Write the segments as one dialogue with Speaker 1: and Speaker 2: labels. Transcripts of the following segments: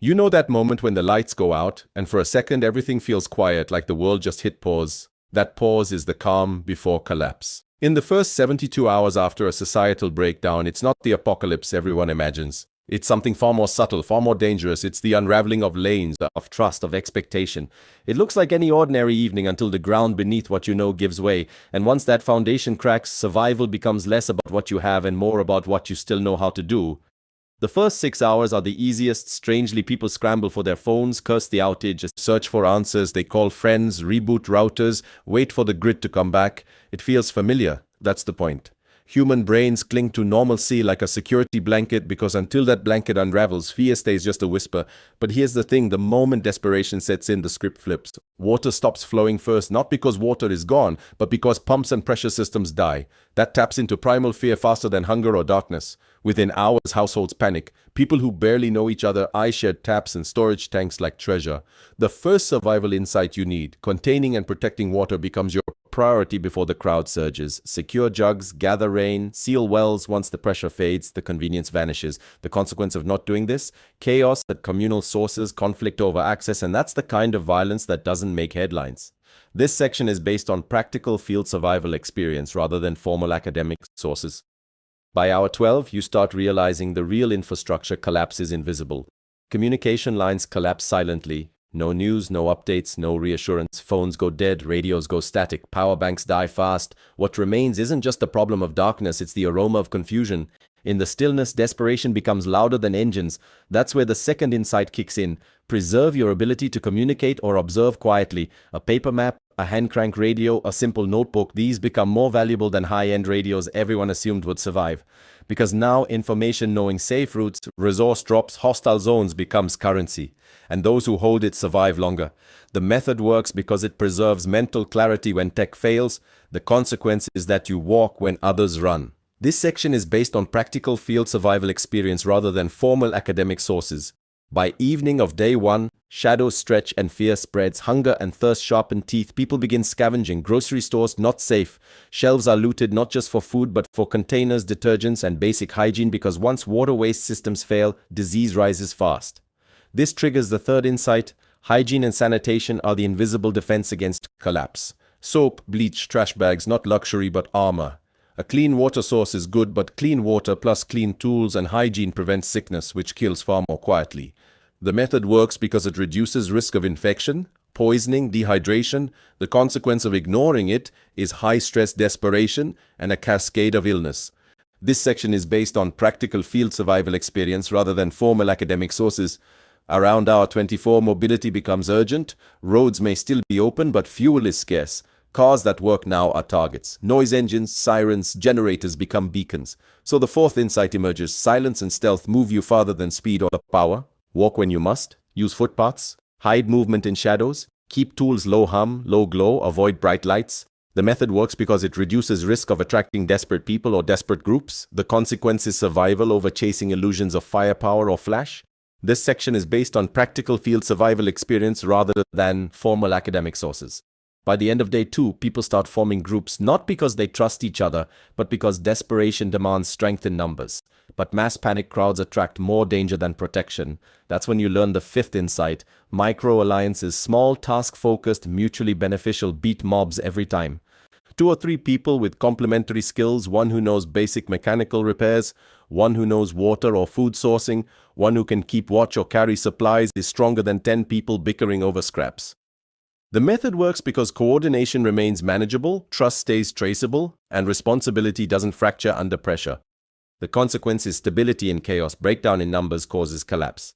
Speaker 1: You know that moment when the lights go out, and for a second everything feels quiet, like the world just hit pause. That pause is the calm before collapse. In the first 72 hours after a societal breakdown, it's not the apocalypse everyone imagines. It's something far more subtle, far more dangerous. It's the unraveling of lanes, of trust, of expectation. It looks like any ordinary evening until the ground beneath what you know gives way. And once that foundation cracks, survival becomes less about what you have and more about what you still know how to do. The first 6 hours are the easiest. Strangely, people scramble for their phones, curse the outage, search for answers, they call friends, reboot routers, wait for the grid to come back. It feels familiar. That's the point. Human brains cling to normalcy like a security blanket because until that blanket unravels, fear stays just a whisper. But here's the thing, the moment desperation sets in, the script flips. Water stops flowing first, not because water is gone, but because pumps and pressure systems die. That taps into primal fear faster than hunger or darkness. Within hours, households panic. People who barely know each other share taps and storage tanks like treasure. The first survival insight you need, containing and protecting water, becomes your priority before the crowd surges. Secure jugs, gather rain, seal wells. Once the pressure fades, the convenience vanishes. The consequence of not doing this? Chaos at communal sources, conflict over access, and that's the kind of violence that doesn't make headlines. This section is based on practical field survival experience rather than formal academic sources. By hour 12, you start realizing the real infrastructure collapse is invisible. Communication lines collapse silently. No news, no updates, no reassurance. Phones go dead, radios go static, power banks die fast. What remains isn't just the problem of darkness, it's the aroma of confusion. In the stillness, desperation becomes louder than engines. That's where the second insight kicks in. Preserve your ability to communicate or observe quietly. A paper map, a hand crank radio, a simple notebook, these become more valuable than high-end radios everyone assumed would survive. Because now information knowing safe routes, resource drops, hostile zones becomes currency. And those who hold it survive longer. The method works because it preserves mental clarity when tech fails. The consequence is that you walk when others run. This section is based on practical field survival experience rather than formal academic sources. By evening of day one, shadows stretch and fear spreads, hunger and thirst sharpen teeth, people begin scavenging, grocery stores not safe, shelves are looted not just for food but for containers, detergents and basic hygiene because once water waste systems fail, disease rises fast. This triggers the third insight, hygiene and sanitation are the invisible defense against collapse. Soap, bleach, trash bags, not luxury but armor. A clean water source is good, but clean water plus clean tools and hygiene prevents sickness, which kills far more quietly. The method works because it reduces risk of infection, poisoning, dehydration. The consequence of ignoring it is high-stress desperation and a cascade of illness. This section is based on practical field survival experience rather than formal academic sources. Around hour 24, mobility becomes urgent. Roads may still be open, but fuel is scarce. Cars that work now are targets. Noise engines, sirens, generators become beacons. So the fourth insight emerges. Silence and stealth move you farther than speed or power. Walk when you must. Use footpaths. Hide movement in shadows. Keep tools low hum, low glow. Avoid bright lights. The method works because it reduces risk of attracting desperate people or desperate groups. The consequence is survival over chasing illusions of firepower or flash. This section is based on practical field survival experience rather than formal academic sources. By the end of day 2, people start forming groups not because they trust each other, but because desperation demands strength in numbers. But mass panic crowds attract more danger than protection. That's when you learn the fifth insight. Micro-alliances, small, task-focused, mutually beneficial, beat mobs every time. 2 or 3 people with complementary skills, one who knows basic mechanical repairs, one who knows water or food sourcing, one who can keep watch or carry supplies is stronger than 10 people bickering over scraps. The method works because coordination remains manageable, trust stays traceable, and responsibility doesn't fracture under pressure. The consequence is stability in chaos. Breakdown in numbers causes collapse.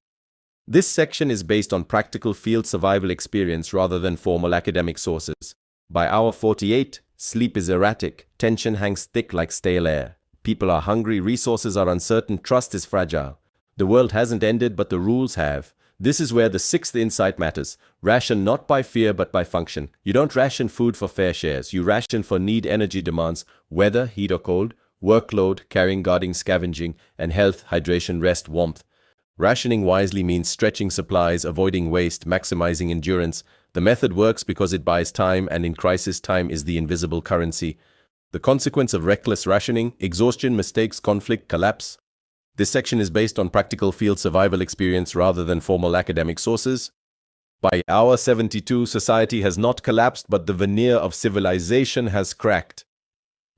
Speaker 1: This section is based on practical field survival experience rather than formal academic sources. By hour 48, sleep is erratic, tension hangs thick like stale air. People are hungry, resources are uncertain, trust is fragile. The world hasn't ended, but the rules have. This is where the sixth insight matters. Ration not by fear but by function. You don't ration food for fair shares. You ration for need, energy demands, weather, heat or cold, workload, carrying, guarding, scavenging, and health, hydration, rest, warmth. Rationing wisely means stretching supplies, avoiding waste, maximizing endurance. The method works because it buys time, and in crisis time is the invisible currency. The consequence of reckless rationing: exhaustion, mistakes, conflict, collapse. This section is based on practical field survival experience rather than formal academic sources. By hour 72, society has not collapsed, but the veneer of civilization has cracked.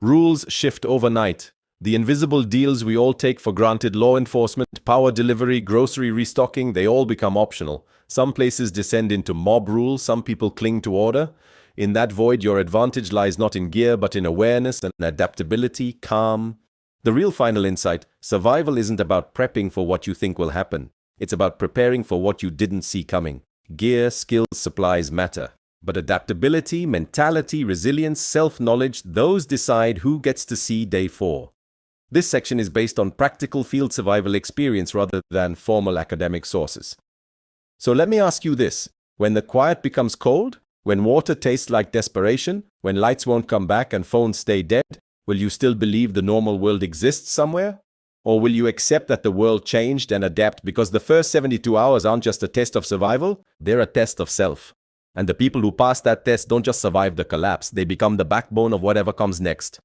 Speaker 1: Rules shift overnight. The invisible deals we all take for granted, law enforcement, power delivery, grocery restocking, they all become optional. Some places descend into mob rule, some people cling to order. In that void, your advantage lies not in gear, but in awareness and adaptability, calm. The real final insight: survival isn't about prepping for what you think will happen. It's about preparing for what you didn't see coming. Gear, skills, supplies matter. But adaptability, mentality, resilience, self-knowledge, those decide who gets to see day 4. This section is based on practical field survival experience rather than formal academic sources. So let me ask you this: when the quiet becomes cold, when water tastes like desperation, when lights won't come back and phones stay dead, will you still believe the normal world exists somewhere? Or will you accept that the world changed and adapt, because the first 72 hours aren't just a test of survival, they're a test of self. And the people who pass that test don't just survive the collapse, they become the backbone of whatever comes next.